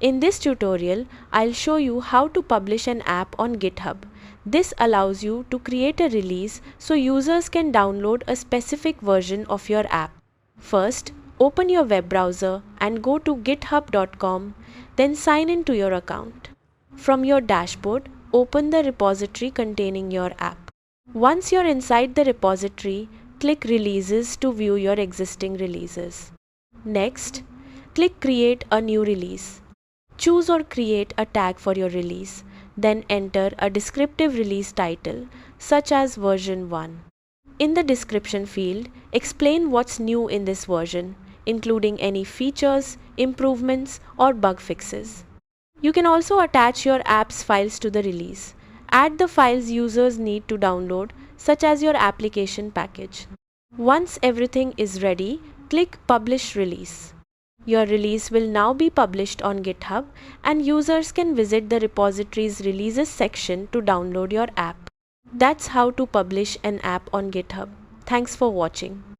In this tutorial, I'll show you how to publish an app on GitHub. This allows you to create a release so users can download a specific version of your app. First, open your web browser and go to github.com, then sign in to your account. From your dashboard, open the repository containing your app. Once you're inside the repository, click Releases to view your existing releases. Next, click Create a new release. Choose or create a tag for your release, then enter a descriptive release title, such as version 1. In the description field, explain what's new in this version, including any features, improvements, or bug fixes. You can also attach your app's files to the release. Add the files users need to download, such as your application package. Once everything is ready, click Publish Release. Your release will now be published on GitHub, and users can visit the repository's Releases section to download your app. That's how to publish an app on GitHub. Thanks for watching.